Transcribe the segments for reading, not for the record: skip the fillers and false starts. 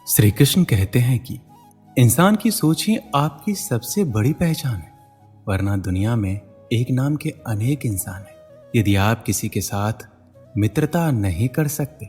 श्री कृष्ण कहते हैं कि इंसान की सोच ही आपकी सबसे बड़ी पहचान है, वरना दुनिया में एक नाम के अनेक इंसान हैं। यदि आप किसी के साथ मित्रता नहीं कर सकते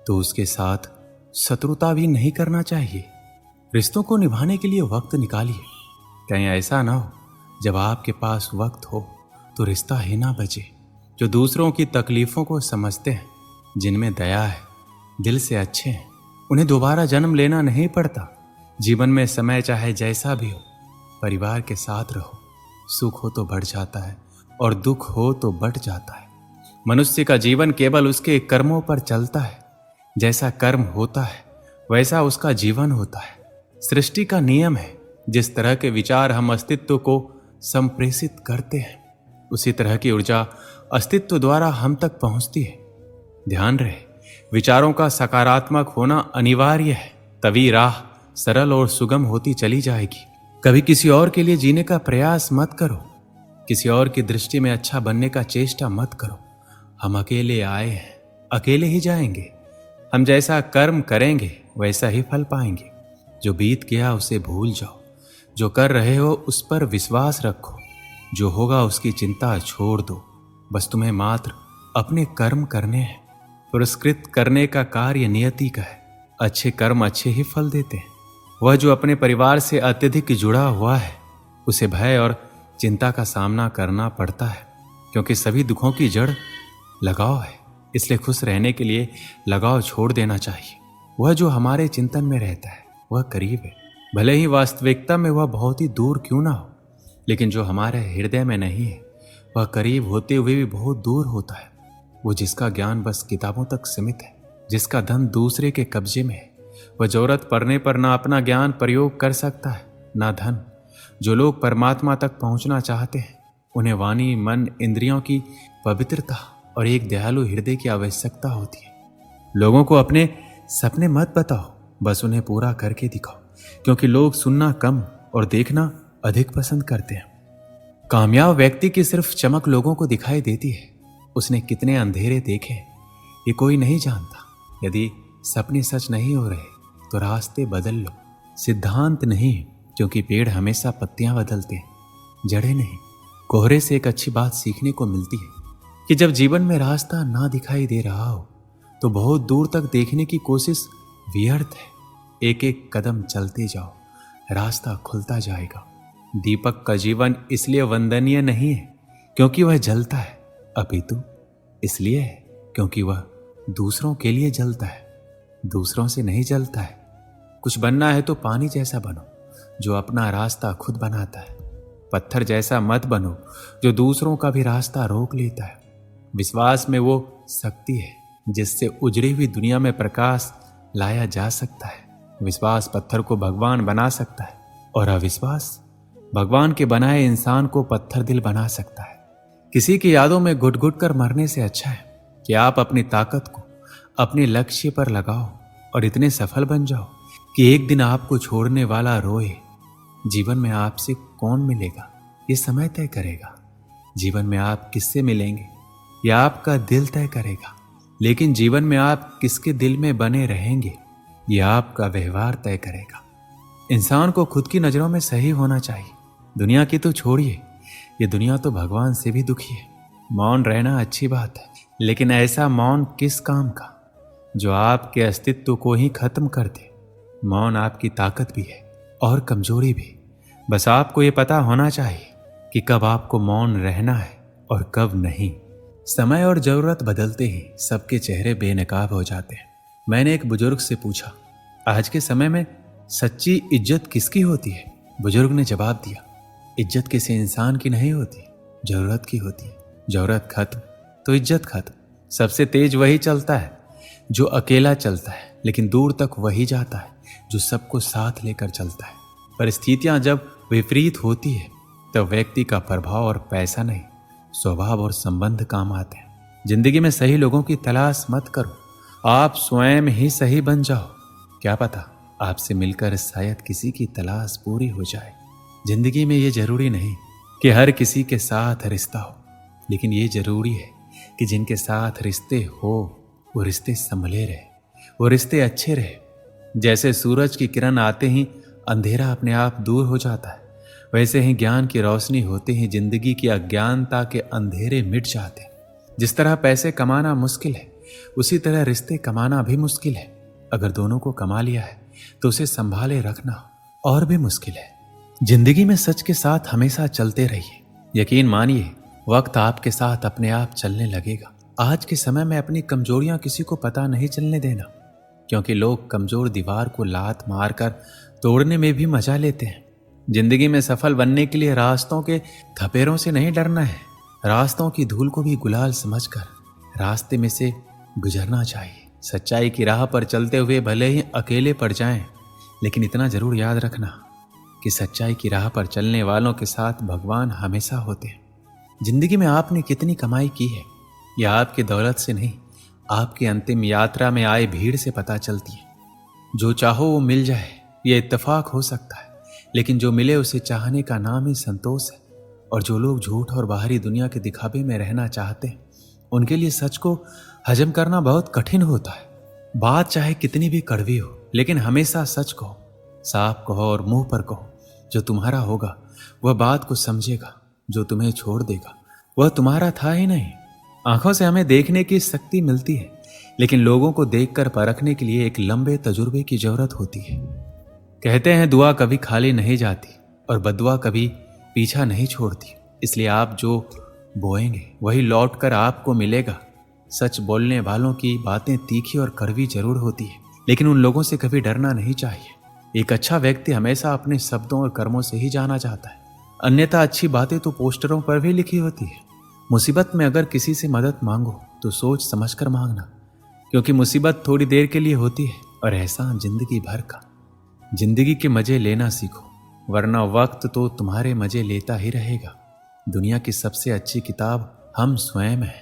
तो उसके साथ शत्रुता भी नहीं करना चाहिए। रिश्तों को निभाने के लिए वक्त निकालिए। कहीं ऐसा ना हो जब आपके पास वक्त हो तो रिश्ता ही ना बचे। जो दूसरों की तकलीफों को समझते हैं, जिनमें दया है, दिल से अच्छे हैं, उन्हें दोबारा जन्म लेना नहीं पड़ता। जीवन में समय चाहे जैसा भी हो, परिवार के साथ रहो। सुख हो तो बढ़ जाता है और दुख हो तो बढ़ जाता है। मनुष्य का जीवन केवल उसके कर्मों पर चलता है। जैसा कर्म होता है वैसा उसका जीवन होता है। सृष्टि का नियम है, जिस तरह के विचार हम अस्तित्व को संप्रेषित करते हैं, उसी तरह की ऊर्जा अस्तित्व द्वारा हम तक पहुंचती है। ध्यान रहे, विचारों का सकारात्मक होना अनिवार्य है, तभी राह सरल और सुगम होती चली जाएगी। कभी किसी और के लिए जीने का प्रयास मत करो। किसी और की दृष्टि में अच्छा बनने का चेष्टा मत करो। हम अकेले आए हैं, अकेले ही जाएंगे। हम जैसा कर्म करेंगे वैसा ही फल पाएंगे। जो बीत गया उसे भूल जाओ। जो कर रहे हो उस पर विश्वास रखो। जो होगा उसकी चिंता छोड़ दो। बस तुम्हें मात्र अपने कर्म करने हैं। पुरस्कृत करने का कार्य नियति का है। अच्छे कर्म अच्छे ही फल देते हैं। वह जो अपने परिवार से अत्यधिक जुड़ा हुआ है, उसे भय और चिंता का सामना करना पड़ता है, क्योंकि सभी दुखों की जड़ लगाव है। इसलिए खुश रहने के लिए लगाव छोड़ देना चाहिए। वह जो हमारे चिंतन में रहता है वह करीब है, भले ही वास्तविकता में वह बहुत ही दूर क्यों ना हो। लेकिन जो हमारे हृदय में नहीं है वह करीब होते हुए भी बहुत दूर होता है। वो जिसका ज्ञान बस किताबों तक सीमित है, जिसका धन दूसरे के कब्जे में है, वह जरूरत पड़ने पर ना अपना ज्ञान प्रयोग कर सकता है ना धन। जो लोग परमात्मा तक पहुंचना चाहते हैं, उन्हें वाणी, मन, इंद्रियों की पवित्रता और एक दयालु हृदय की आवश्यकता होती है। लोगों को अपने सपने मत बताओ, बस उन्हें पूरा करके दिखाओ, क्योंकि लोग सुनना कम और देखना अधिक पसंद करते हैं। कामयाब व्यक्ति की सिर्फ चमक लोगों को दिखाई देती है। उसने कितने अंधेरे देखे ये कोई नहीं जानता। यदि सपने सच नहीं हो रहे तो रास्ते बदल लो। सिद्धांत नहीं, क्योंकि पेड़ हमेशा पत्तियां बदलते हैं, जड़ें नहीं। कोहरे से एक अच्छी बात सीखने को मिलती है कि जब जीवन में रास्ता ना दिखाई दे रहा हो तो बहुत दूर तक देखने की कोशिश व्यर्थ है। एक एक कदम चलते जाओ, रास्ता खुलता जाएगा। दीपक का जीवन इसलिए वंदनीय नहीं है क्योंकि वह जलता है, अपितु इसलिए है क्योंकि वह दूसरों के लिए जलता है, दूसरों से नहीं जलता है। कुछ बनना है तो पानी जैसा बनो, जो अपना रास्ता खुद बनाता है। पत्थर जैसा मत बनो, जो दूसरों का भी रास्ता रोक लेता है। विश्वास में वो शक्ति है जिससे उजड़ी हुई दुनिया में प्रकाश लाया जा सकता है। विश्वास पत्थर को भगवान बना सकता है और अविश्वास भगवान के बनाए इंसान को पत्थर दिल बना सकता है। किसी की यादों में घुट घुट कर मरने से अच्छा है कि आप अपनी ताकत को अपने लक्ष्य पर लगाओ और इतने सफल बन जाओ कि एक दिन आपको छोड़ने वाला रोए। जीवन में आपसे कौन मिलेगा ये समय तय करेगा। जीवन में आप किससे मिलेंगे यह आपका दिल तय करेगा। लेकिन जीवन में आप किसके दिल में बने रहेंगे यह आपका व्यवहार तय करेगा। इंसान को खुद की नजरों में सही होना चाहिए। दुनिया की तो छोड़िए, ये दुनिया तो भगवान से भी दुखी है। मौन रहना अच्छी बात है, लेकिन ऐसा मौन किस काम का जो आपके अस्तित्व को ही खत्म कर दे। मौन आपकी ताकत भी है और कमजोरी भी। बस आपको ये पता होना चाहिए कि कब आपको मौन रहना है और कब नहीं। समय और जरूरत बदलते ही सबके चेहरे बेनकाब हो जाते हैं। मैंने एक बुजुर्ग से पूछा, आज के समय में सच्ची इज्जत किसकी होती है? बुजुर्ग ने जवाब दिया, इज्जत किसी इंसान की नहीं होती, जरूरत की होती है। जरूरत खत्म तो इज्जत खत्म। सबसे तेज वही चलता है जो अकेला चलता है, लेकिन दूर तक वही जाता है जो सबको साथ लेकर चलता है। परिस्थितियां जब विपरीत होती है तब व्यक्ति का प्रभाव और पैसा नहीं, स्वभाव और संबंध काम आते हैं। जिंदगी में सही लोगों की तलाश मत करो, आप स्वयं ही सही बन जाओ। क्या पता आपसे मिलकर शायद किसी की तलाश पूरी हो जाए। जिंदगी में ये जरूरी नहीं कि हर किसी के साथ रिश्ता हो, लेकिन ये जरूरी है कि जिनके साथ रिश्ते हो वो रिश्ते संभले रहे, वो रिश्ते अच्छे रहे। जैसे सूरज की किरण आते ही अंधेरा अपने आप दूर हो जाता है, वैसे ही ज्ञान की रोशनी होते ही जिंदगी की अज्ञानता के अंधेरे मिट जाते हैं। जिस तरह पैसे कमाना मुश्किल है, उसी तरह रिश्ते कमाना भी मुश्किल है। अगर दोनों को कमा लिया है तो उसे संभाले रखना और भी मुश्किल है। जिंदगी में सच के साथ हमेशा चलते रहिए। यकीन मानिए, वक्त आपके साथ अपने आप चलने लगेगा। आज के समय में अपनी कमजोरियां किसी को पता नहीं चलने देना, क्योंकि लोग कमजोर दीवार को लात मारकर तोड़ने में भी मजा लेते हैं। जिंदगी में सफल बनने के लिए रास्तों के थपेरों से नहीं डरना है, रास्तों की धूल को भी गुलाल समझकर रास्ते में से गुजरना चाहिए। सच्चाई की राह पर चलते हुए भले ही अकेले पड़ जाएं, लेकिन इतना जरूर याद रखना कि सच्चाई की राह पर चलने वालों के साथ भगवान हमेशा होते हैं। जिंदगी में आपने कितनी कमाई की है, यह आपकी दौलत से नहीं, आपकी अंतिम यात्रा में आए भीड़ से पता चलती है। जो चाहो वो मिल जाए, यह इत्तेफाक हो सकता है, लेकिन जो मिले उसे चाहने का नाम ही संतोष है। और जो लोग झूठ और बाहरी दुनिया के दिखावे में रहना चाहते हैं, उनके लिए सच को हजम करना बहुत कठिन होता है। बात चाहे कितनी भी कड़वी हो, लेकिन हमेशा सच कहो, साफ कहो और मुंह पर कहो। जो तुम्हारा होगा वह बात को समझेगा, जो तुम्हें छोड़ देगा वह तुम्हारा था ही नहीं। आंखों से हमें देखने की शक्ति मिलती है, लेकिन लोगों को देखकर परखने के लिए एक लंबे तजुर्बे की जरूरत होती है। कहते हैं दुआ कभी खाली नहीं जाती और बदुआ कभी पीछा नहीं छोड़ती। इसलिए आप जो बोएंगे वही लौट कर आपको मिलेगा। सच बोलने वालों की बातें तीखी और कड़वी जरूर होती है, लेकिन उन लोगों से कभी डरना नहीं चाहिए। एक अच्छा व्यक्ति हमेशा अपने शब्दों और कर्मों से ही जाना जाता है, अन्यथा अच्छी बातें तो पोस्टरों पर भी लिखी होती है। मुसीबत में अगर किसी से मदद मांगो तो सोच समझकर मांगना, क्योंकि मुसीबत थोड़ी देर के लिए होती है और एहसान जिंदगी भर का। जिंदगी के मजे लेना सीखो, वरना वक्त तो तुम्हारे मजे लेता ही रहेगा। दुनिया की सबसे अच्छी किताब हम स्वयं हैं।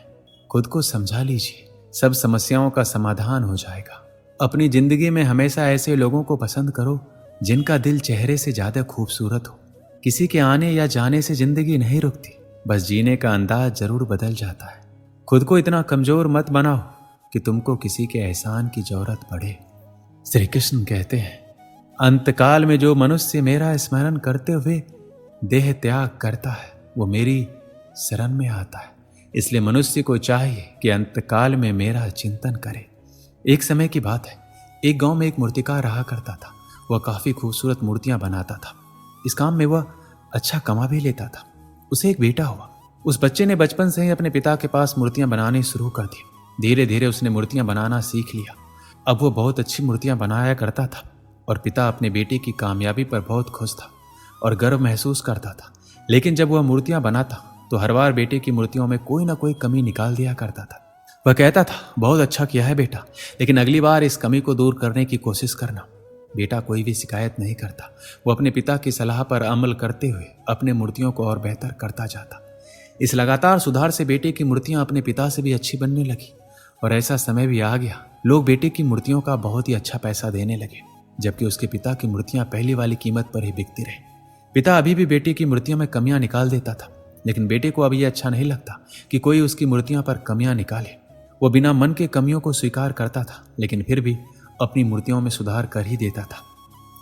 खुद को समझा लीजिए, सब समस्याओं का समाधान हो जाएगा। अपनी जिंदगी में हमेशा ऐसे लोगों को पसंद करो जिनका दिल चेहरे से ज्यादा खूबसूरत हो। किसी के आने या जाने से जिंदगी नहीं रुकती, बस जीने का अंदाज जरूर बदल जाता है। खुद को इतना कमजोर मत बनाओ कि तुमको किसी के एहसान की जरूरत पड़े। श्री कृष्ण कहते हैं, अंतकाल में जो मनुष्य मेरा स्मरण करते हुए देह त्याग करता है वो मेरी शरण में आता है। इसलिए मनुष्य को चाहिए कि अंतकाल में मेरा चिंतन करे। एक समय की बात है, एक गांव में एक मूर्तिकार रहा करता था। वह काफी खूबसूरत मूर्तियां बनाता था। इस काम में वह अच्छा कमा भी लेता था। उसे एक बेटा हुआ। उस बच्चे ने बचपन से ही अपने पिता के पास मूर्तियां बनानी शुरू कर दी। धीरे धीरे उसने मूर्तियां बनाना सीख लिया। अब वह बहुत अच्छी मूर्तियां बनाया करता था और पिता अपने बेटे की कामयाबी पर बहुत खुश था और गर्व महसूस करता था। लेकिन जब वह मूर्तियां बनाता तो हर बार बेटे की मूर्तियों में कोई ना कोई कमी निकाल दिया करता था। वह कहता था, बहुत अच्छा किया है बेटा, लेकिन अगली बार इस कमी को दूर करने की कोशिश करना। बेटा कोई भी शिकायत नहीं करता। वो अपने पिता की सलाह पर अमल करते हुए अपने मूर्तियों को और बेहतर करता जाता। इस लगातार सुधार से बेटे की मूर्तियां अपने पिता से भी अच्छी बनने लगी और ऐसा समय भी आ गया, लोग बेटे की मूर्तियों का बहुत ही अच्छा पैसा देने लगे, जबकि उसके पिता की मूर्तियां पहली वाली कीमत पर ही बिकती रही। पिता अभी भी बेटे की मूर्तियों में कमियां निकाल देता था, लेकिन बेटे को अब यह अच्छा नहीं लगता कि कोई उसकी मूर्तियों पर कमियां निकाले। वो बिना मन के कमियों को स्वीकार करता था, लेकिन फिर भी अपनी मूर्तियों में सुधार कर ही देता था।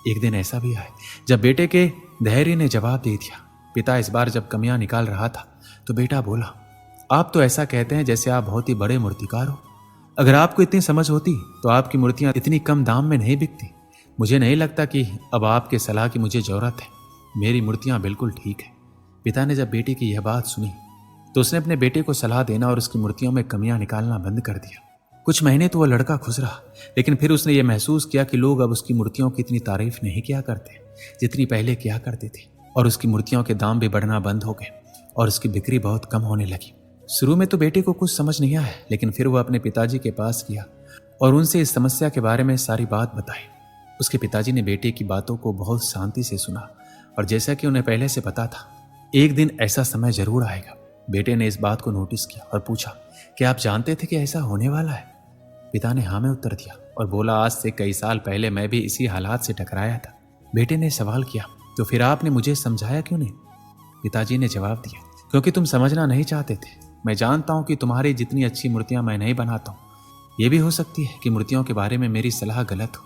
एक दिन ऐसा भी आया जब बेटे के धैर्य ने जवाब दे दिया। पिता इस बार जब कमियां निकाल रहा था तो बेटा बोला, आप तो ऐसा कहते हैं जैसे आप बहुत ही बड़े मूर्तिकार हो। अगर आपको इतनी समझ होती तो आपकी मूर्तियां इतनी कम दाम में नहीं बिकती। मुझे नहीं लगता कि अब आपके सलाह की मुझे जरूरत है। मेरी मूर्तियां बिल्कुल ठीक है। पिता ने जब बेटे की यह बात सुनी तो उसने अपने बेटे को सलाह देना और उसकी मूर्तियों में कमियां निकालना बंद कर दिया। कुछ महीने तो वह लड़का खुश रहा, लेकिन फिर उसने यह महसूस किया कि लोग अब उसकी मूर्तियों की इतनी तारीफ नहीं किया करते जितनी पहले किया करते थे, और उसकी मूर्तियों के दाम भी बढ़ना बंद हो गए और उसकी बिक्री बहुत कम होने लगी। शुरू में तो बेटे को कुछ समझ नहीं आया, लेकिन फिर वह अपने पिताजी के पास गया और उनसे इस समस्या के बारे में सारी बात बताई। उसके पिताजी ने बेटे की बातों को बहुत शांति से सुना और जैसा कि उन्हें पहले से पता था, एक दिन ऐसा समय जरूर आएगा। बेटे ने इस बात को नोटिस किया और पूछा, क्या आप जानते थे कि ऐसा होने वाला है? पिता ने हाँ में उत्तर दिया और बोला, आज से कई साल पहले मैं भी इसी हालात से टकराया था। बेटे ने सवाल किया, तो फिर आपने मुझे समझाया क्यों नहीं? पिताजी ने जवाब दिया, क्योंकि तुम समझना नहीं चाहते थे। मैं जानता हूं कि तुम्हारी जितनी अच्छी मूर्तियां मैं नहीं बनाता हूं। यह भी हो सकती है कि मूर्तियों के बारे में मेरी सलाह गलत हो।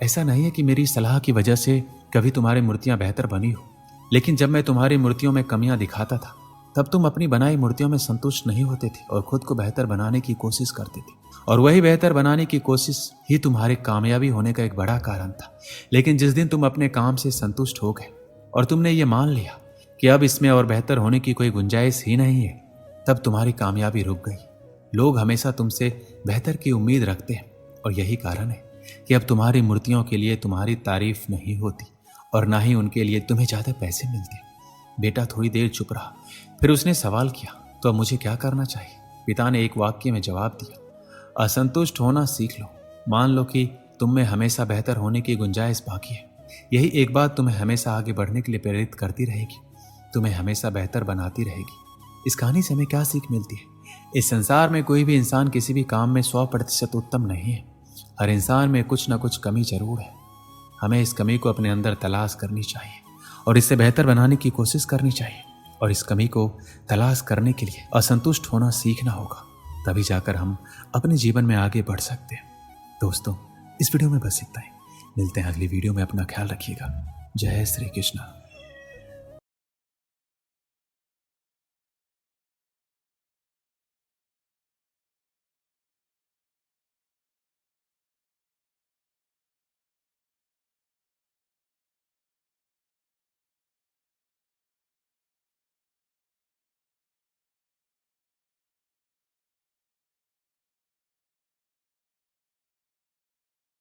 ऐसा नहीं है कि मेरी सलाह की वजह से कभी तुम्हारी मूर्तियां बेहतर बनी हो, लेकिन जब मैं तुम्हारी मूर्तियों में कमियां दिखाता था तब तुम अपनी बनाई मूर्तियों में संतुष्ट नहीं होते थे और खुद को बेहतर बनाने की कोशिश करते थे। और वही बेहतर बनाने की कोशिश ही तुम्हारे कामयाबी होने का एक बड़ा कारण था। लेकिन जिस दिन तुम अपने काम से संतुष्ट हो गए और तुमने ये मान लिया कि अब इसमें और बेहतर होने की कोई गुंजाइश ही नहीं है, तब तुम्हारी कामयाबी रुक गई। लोग हमेशा तुमसे बेहतर की उम्मीद रखते हैं और यही कारण है कि अब तुम्हारी मूर्तियों के लिए तुम्हारी तारीफ नहीं होती और ना ही उनके लिए तुम्हें ज्यादा पैसे मिलते। बेटा थोड़ी देर चुप रहा, फिर उसने सवाल किया, तो अब मुझे क्या करना चाहिए? पिता ने एक वाक्य में जवाब दिया, असंतुष्ट होना सीख लो। मान लो कि तुम में हमेशा बेहतर होने की गुंजाइश बाकी है। यही एक बात तुम्हें हमेशा आगे बढ़ने के लिए प्रेरित करती रहेगी, तुम्हें हमेशा बेहतर बनाती रहेगी। इस कहानी से हमें क्या सीख मिलती है? इस संसार में कोई भी इंसान किसी भी काम में 100% उत्तम नहीं है। हर इंसान में कुछ ना कुछ कमी जरूर है। हमें इस कमी को अपने अंदर तलाश करनी चाहिए और इससे बेहतर बनाने की कोशिश करनी चाहिए। और इस कमी को तलाश करने के लिए असंतुष्ट होना सीखना होगा, तभी जाकर हम अपने जीवन में आगे बढ़ सकते हैं। दोस्तों, इस वीडियो में बस इतना ही। मिलते हैं अगली वीडियो में। अपना ख्याल रखिएगा। जय श्री कृष्ण।